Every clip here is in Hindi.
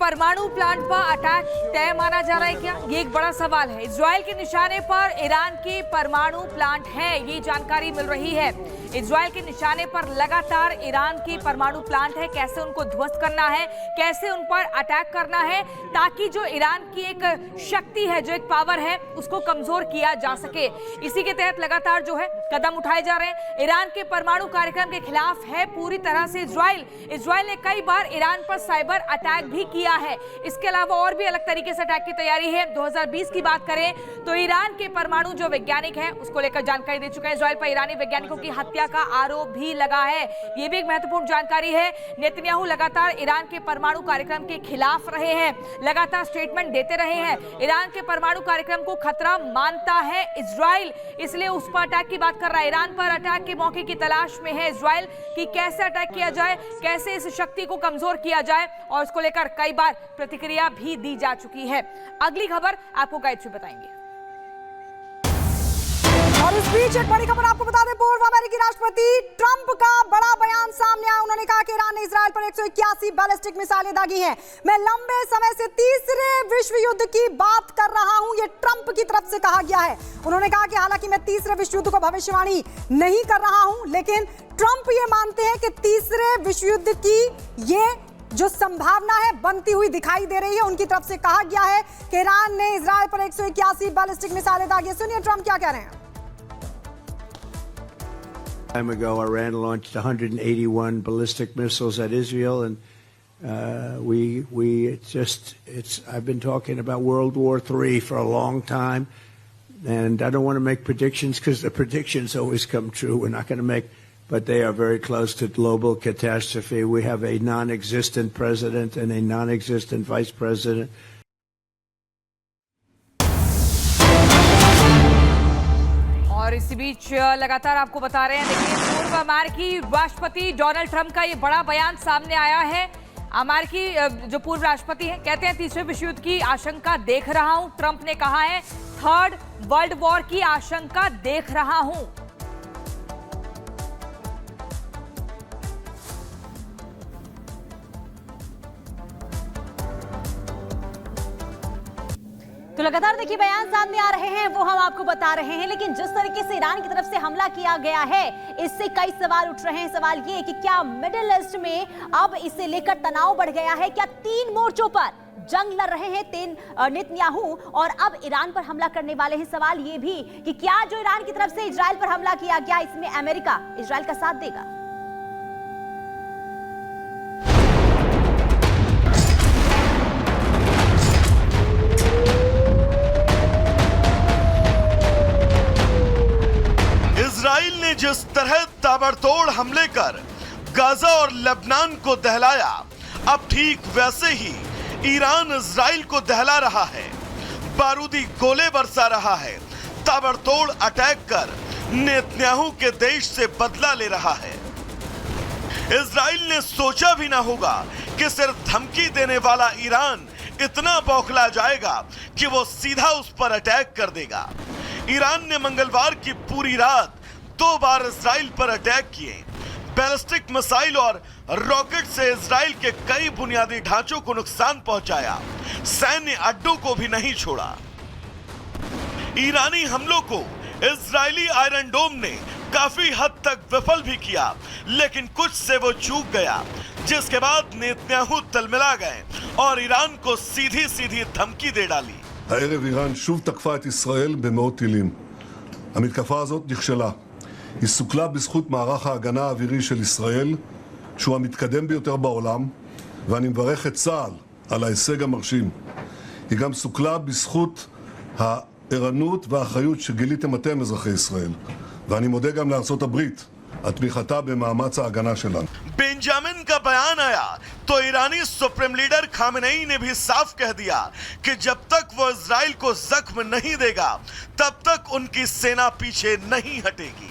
परमाणु प्लांट पर अटैक तय माना जा रहा है क्या? ये एक बड़ा सवाल है। इजराइल के निशाने पर ईरान के परमाणु प्लांट है, ये जानकारी मिल रही है। इजराइल के निशाने पर लगातार ईरान के परमाणु प्लांट है। कैसे उनको ध्वस्त करना है, कैसे उन पर अटैक करना है ताकि जो ईरान की एक शक्ति है, जो एक पावर है, उसको कमजोर किया जा सके। इसी के तहत लगातार जो है कदम उठाए जा रहे हैं। ईरान के परमाणु कार्यक्रम के खिलाफ है पूरी तरह से इजराइल ने कई बार ईरान पर साइबर अटैक भी किया है। इसके अलावा और भी अलग तरीके से अटैक की तैयारी है। 2020 की बात करें तो ईरान के परमाणु जो वैज्ञानिक हैं उसको लेकर जानकारी दे चुका है। इजराइल पर ईरानी वैज्ञानिकों की हत्या का आरोप भी लगा है। यह भी एक महत्वपूर्ण जानकारी है। नेतन्याहू लगातार ईरान के परमाणु कार्यक्रम के खिलाफ रहे हैं, लगातार स्टेटमेंट देते रहे हैं। ईरान के परमाणु कार्यक्रम को खतरा मानता है इजराइल, इसलिए उस पर अटैक की बात कर रहा है। ईरान पर अटैक के मौके की तलाश में है इजराइल कि कैसे अटैक किया जाए, कैसे इस शक्ति को कमजोर किया जाए, और उसको लेकर कई बार प्रतिक्रिया भी दी जा चुकी है। अगली खबर आपको गाइड से बताएंगे। और इस बीच एक बड़ी खबर आपको बता दें, पूर्व अमेरिकी राष्ट्रपति ट्रंप का बड़ा बयान सामने आया। उन्होंने कहा कि ईरान ने इजराइल पर 181 बैलिस्टिक मिसाइलें दागी हैं। मैं लंबे समय से तीसरे विश्व युद्ध की बात कर रहा हूं, ये ट्रंप की तरफ से कहा गया है। उन्होंने कहा कि हालांकि मैं तीसरे विश्व युद्ध को भविष्यवाणी नहीं कर रहा हूं, लेकिन ट्रंप ये मानते हैं कि तीसरे विश्व युद्ध की ये जो संभावना है बनती हुई दिखाई दे रही है। उनकी तरफ से कहा गया है कि ईरान ने इजराइल पर 181 बैलिस्टिक मिसाइलें दागी। सुनिए ट्रंप क्या कह रहे हैं। Time ago, Iran launched 181 ballistic missiles at Israel, and I've been talking about World War III for a long time, and I don't want to make predictions because the predictions always come true. We're not going to make, but they are very close to global catastrophe. We have a non-existent president and a non-existent vice president. और इसी बीच लगातार आपको बता रहे हैं, देखिए पूर्व अमेरिकी राष्ट्रपति डोनाल्ड ट्रंप का ये बड़ा बयान सामने आया है। अमेरिकी जो पूर्व राष्ट्रपति हैं कहते हैं तीसरे विश्व युद्ध की आशंका देख रहा हूं। ट्रंप ने कहा है थर्ड वर्ल्ड वॉर की आशंका देख रहा हूं। तो लगातार देखिए बयान सामने आ रहे हैं, वो हम आपको बता रहे हैं। लेकिन जिस तरीके से ईरान की तरफ से हमला किया गया है, इससे कई सवाल उठ रहे हैं। सवाल ये कि क्या मिडिल ईस्ट में अब इसे लेकर तनाव बढ़ गया है? क्या 3 मोर्चों पर जंग लड़ रहे हैं नेतन्याहू और अब ईरान पर हमला करने वाले हैं? सवाल ये भी कि क्या जो ईरान की तरफ से इजराइल पर हमला किया गया, इसमें अमेरिका इजराइल का साथ देगा? इजराइल ने जिस तरह ताबड़तोड़ हमले कर गाजा और लेबनान को दहलाया, अब ठीक वैसे ही ईरान इजराइल को दहला रहा है, बारूदी गोले बरसा रहा है, ताबड़तोड़ अटैक कर नेतन्याहू के देश से बदला ले रहा है। इजराइल ने सोचा भी ना होगा कि सिर्फ धमकी देने वाला ईरान इतना बौखला जाएगा कि वो सीधा उस पर अटैक कर देगा। ईरान ने मंगलवार की पूरी रात 2 बार इजराइल पर अटैक किए। बैलिस्टिक मिसाइल और रॉकेट से इजराइल के कई बुनियादी ढांचों को नुकसान पहुंचाया, सैन्य अड्डों को भी नहीं छोड़ा। ईरानी हमलों को इजरायली आयरन डोम ने काफी हद तक विफल भी किया, लेकिन कुछ से वो चूक गया, जिसके बाद नेतन्याहू तलमिला गए और ईरान को सीधी सीधी धमकी दे डाली। הערב איראן שוב תקפה את ישראל במאות טילים. המתקפה הזאת נכשלה. היא סוכלה בזכות מערך ההגנה האווירי של ישראל, שהוא המתקדם ביותר בעולם, ואני מברך את צה"ל על ההישג המרשים. היא גם סוכלה בזכות הערנות והאחריות שגיליתם אתם, אזרחי ישראל. ואני מודה גם לארצות הברית על תמיכתה במאמץ ההגנה שלנו. बेंजामिन का बयान आया तो ईरानी सुप्रीम लीडर खामेनेई ने भी साफ कह दिया कि जब तक वो इजराइल को जख्म नहीं देगा, तब तक उनकी सेना पीछे नहीं हटेगी।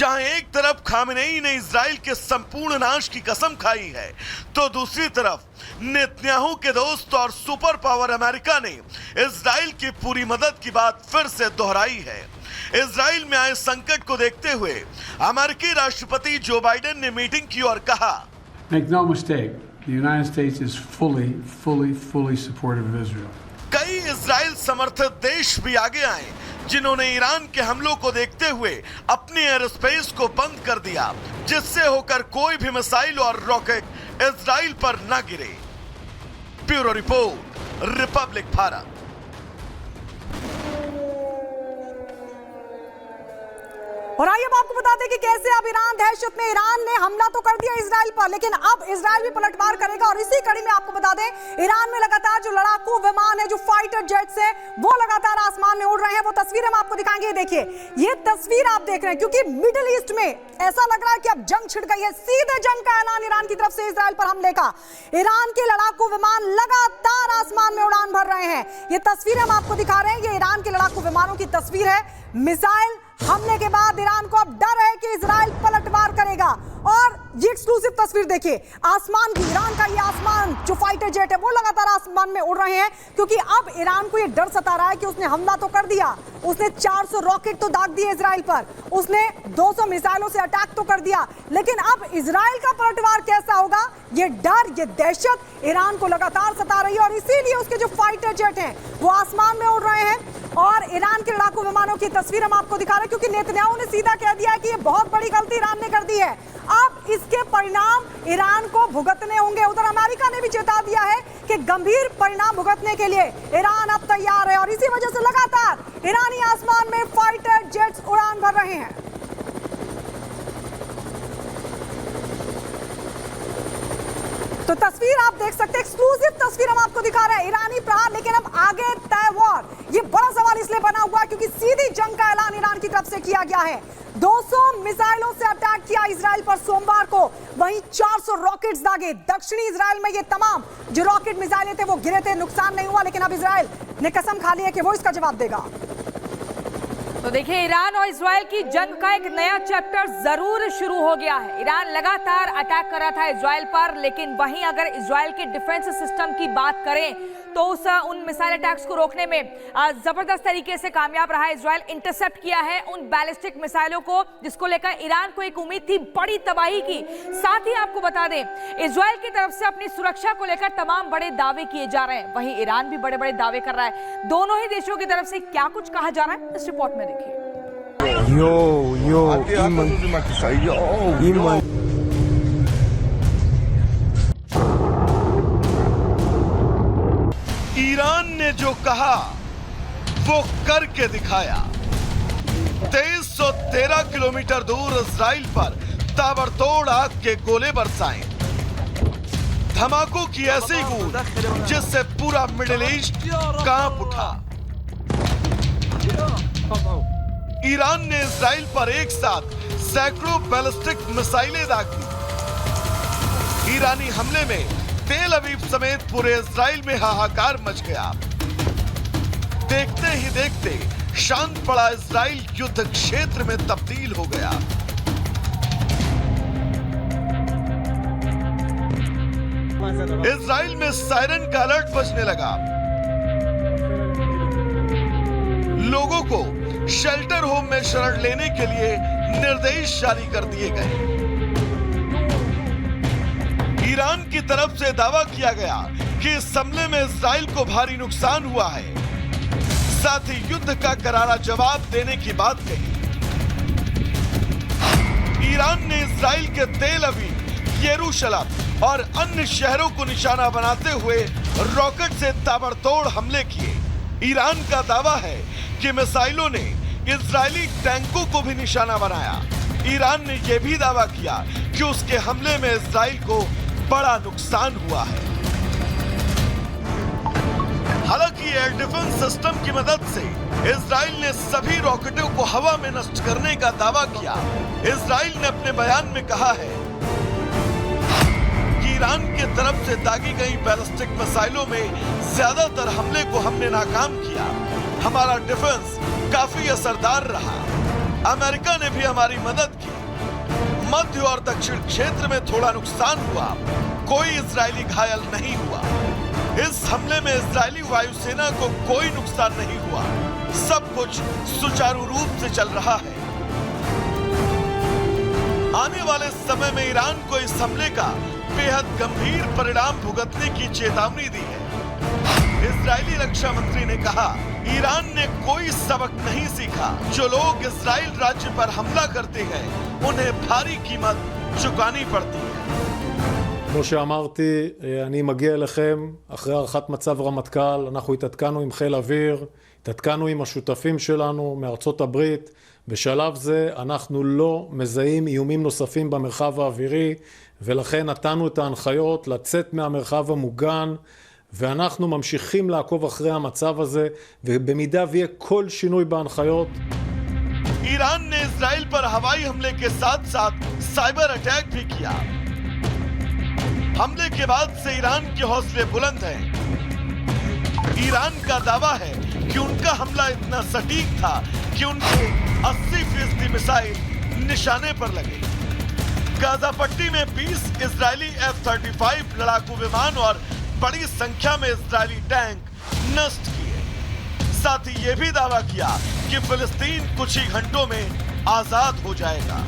जहां एक तरफ खामेनेई ने इजराइल के संपूर्ण नाश की कसम खाई है, तो दूसरी तरफ नेतन्याहू के दोस्त और सुपर पावर अमेरिका ने इजराइल की पूरी मदद की बात फिर से दोहराई है। इजराइल में आए संकट को देखते हुए अमेरिकी राष्ट्रपति जो बाइडेन ने मीटिंग की और कहा, Make no mistake, the United States is fully supportive of Israel. कई इजराइल समर्थित देश भी आगे आए जिन्होंने ईरान के हमलों को देखते हुए अपने एयर स्पेस को बंद कर दिया, जिससे होकर कोई भी मिसाइल और रॉकेट इजराइल पर न गिरे। Bureau report, Republic Bharat. और आइए अब आपको बता दें कि कैसे अब ईरान दहशत में, ईरान ने हमला तो कर दिया इजराइल पर, लेकिन अब इजराइल भी पलटवार करेगा। और इसी कड़ी में आपको बता दें, ईरान में लगातार जो लड़ाकू विमान है, जो फाइटर जेट्स है, वो लगातार आसमान में उड़ रहे हैं। वो तस्वीर हम आपको दिखाएंगे। देखिए, ये तस्वीर आप देख रहे हैं, क्योंकि मिडिल ईस्ट में ऐसा लग रहा है कि अब जंग छिड़ गई है। सीधे जंग का ऐलान ईरान की तरफ से इजराइल पर हमले का। ईरान के लड़ाकू विमान लगातार आसमान में उड़ान भर रहे हैं। ये तस्वीर हम आपको दिखा रहे हैं, ये ईरान के लड़ाकू विमानों की तस्वीर है। मिसाइल हमले के बाद ईरान को अब डर है कि इजराइल पलटवार करेगा। और ये एक्सक्लूसिव तस्वीर देखिए, आसमान की, ईरान का ये आसमान, जो फाइटर जेट है वो लगातार आसमान में उड़ रहे हैं, क्योंकि अब ईरान को ये डर सता रहा है कि उसने हमला तो कर दिया, उसने 400 रॉकेट तो दाग दिए इजराइल पर, उसने 200 मिसाइलों से अटैक तो कर दिया, लेकिन अब इजराइल का पलटवार कैसा होगा, ये डर, ये दहशत ईरान को लगातार सता रही है। और इसीलिए उसके जो फाइटर जेट हैं वो आसमान में उड़ रहे हैं। और ईरान के लड़ाकू विमानों की तस्वीर हम आपको दिखा रहे हैं, क्योंकि नेतन्याहू ने सीधा कह दिया है कि ये बहुत बड़ी गलती ईरान ने कर दी है। अब इसके परिणाम ईरान को भुगतने होंगे। उधर अमेरिका ने भी चेता दिया है कि गंभीर परिणाम भुगतने के लिए ईरान अब तैयार है। और इसी वजह से लगातार ईरानी आसमान में फाइटर जेट्स उड़ान भर रहे हैं। तो तस्वीर आप देख सकते हैं, एक्सक्लूसिव तस्वीर हम आपको दिखा रहे हैं, ईरानी प्रहार। लेकिन अब आगे तय वॉर, ये बड़ा सवाल इसलिए बना हुआ है क्योंकि सीधी जंग का ऐलान ईरान की तरफ से किया गया है। 200 मिसाइलों से अटैक किया इजराइल पर सोमवार को, वहीं 400 रॉकेट्स दागे। दक्षिणी इजराइल में ये तमाम जो रॉकेट मिसाइलें थे वो गिरे थे, नुकसान नहीं हुआ, लेकिन अब इजराइल ने कसम खा ली है कि वो इसका जवाब देगा। तो देखिए, ईरान और इजराइल की जंग का एक नया चैप्टर जरूर शुरू हो गया है। ईरान लगातार अटैक कर रहा था इजराइल पर, लेकिन वहीं अगर इजराइल के डिफेंस सिस्टम की बात करें तो उन मिसाइल अटैक्स को रोकने में जबरदस्त तरीके से कामयाब रहा है। इजराइल इंटरसेप्ट किया है उन बैलिस्टिक मिसाइलों को, जिसको लेकर ईरान को एक उम्मीद थी बड़ी तबाही की। साथ ही आपको बता दें, इजराइल की तरफ से अपनी सुरक्षा को लेकर तमाम बड़े दावे किए जा रहे हैं, वहीं ईरान भी बड़े बड़े दावे कर रहा है। दोनों ही देशों की तरफ से क्या कुछ कहा जा रहा है, इस रिपोर्ट में देखिए। ईरान ने जो कहा वो करके दिखाया। 2313 किलोमीटर दूर इजराइल पर ताबड़तोड़ आग के गोले बरसाए, धमाकों की ऐसी गूंज जिससे पूरा मिडिल ईस्ट कांप उठा। ईरान ने इजराइल पर एक साथ सैकड़ों बैलिस्टिक मिसाइलें दागी। ईरानी हमले में तेल अवीव समेत पूरे इजराइल में हाहाकार मच गया। देखते ही देखते शांत पड़ा इजराइल युद्ध क्षेत्र में तब्दील हो गया। इजराइल में सायरन का अलर्ट बजने लगा। लोगों को शेल्टर होम में शरण लेने के लिए निर्देश जारी कर दिए गए। ईरान की तरफ से दावा किया गया कि इस हमले में इजराइल को भारी नुकसान हुआ है, साथ ही युद्ध का करारा जवाब देने की बात कही। ईरान ने इजराइल के तेल अवीव, यरूशलेम और अन्य शहरों को निशाना बनाते हुए रॉकेट से ताबड़तोड़ हमले किए। ईरान का दावा है कि मिसाइलों ने इजरायली टैंकों को भी निशाना बनाया। ईरान ने यह भी दावा किया कि उसके हमले में इजराइल को बड़ा नुकसान हुआ है। हालांकि एयर डिफेंस सिस्टम की मदद से इजराइल ने सभी रॉकेटों को हवा में नष्ट करने का दावा किया। इजराइल ने अपने बयान में कहा है कि ईरान की तरफ से दागी गई बैलिस्टिक मिसाइलों में ज्यादातर हमले को हमने नाकाम किया। हमारा डिफेंस काफी असरदार रहा। अमेरिका ने भी हमारी मदद की। मध्य और दक्षिण क्षेत्र में थोड़ा नुकसान हुआ, कोई इजरायली घायल नहीं हुआ। इस हमले में इजरायली वायुसेना को कोई नुकसान नहीं हुआ। सब कुछ सुचारू रूप से चल रहा है। आने वाले समय में ईरान को इस हमले का बेहद गंभीर परिणाम भुगतने की चेतावनी दी है। इजरायली रक्षा मंत्री ने कहा, ईरान ने कोई सबक नहीं सीखा। जो लोग इजराइल राज्य पर हमला करते हैं उन्हें भारी कीमत चुकानी पड़ती है। כמו שאמרתי, אני מגיע אליכם אחרי הערכת מצב רמטכ"ל. אנחנו התעדכנו עם חיל אוויר, התעדכנו עם השותפים שלנו מארצות הברית. בשלב זה אנחנו לא מזהים איומים נוספים במרחב האווירי, ולכן נתנו את ההנחיות לצאת מהמרחב המוגן, ואנחנו ממשיכים לעקוב אחרי המצב הזה, ובמידה ויהיה כל שינוי בהנחיות. ईरान ने इजराइल पर हवाई हमले के साथ साथ साइबर अटैक भी किया। हमले के बाद से ईरान के हौसले बुलंद हैं। ईरान का दावा है कि उनका हमला इतना सटीक था कि उनके 80% मिसाइल निशाने पर लगे। गाजा पट्टी में 20 इजरायली F-35 लड़ाकू विमान और बड़ी संख्या में इजरायली टैंक नष्ट किए। साथ ही यह भी दावा किया कि फिलिस्तीन कुछ ही घंटों में आजाद हो जाएगा।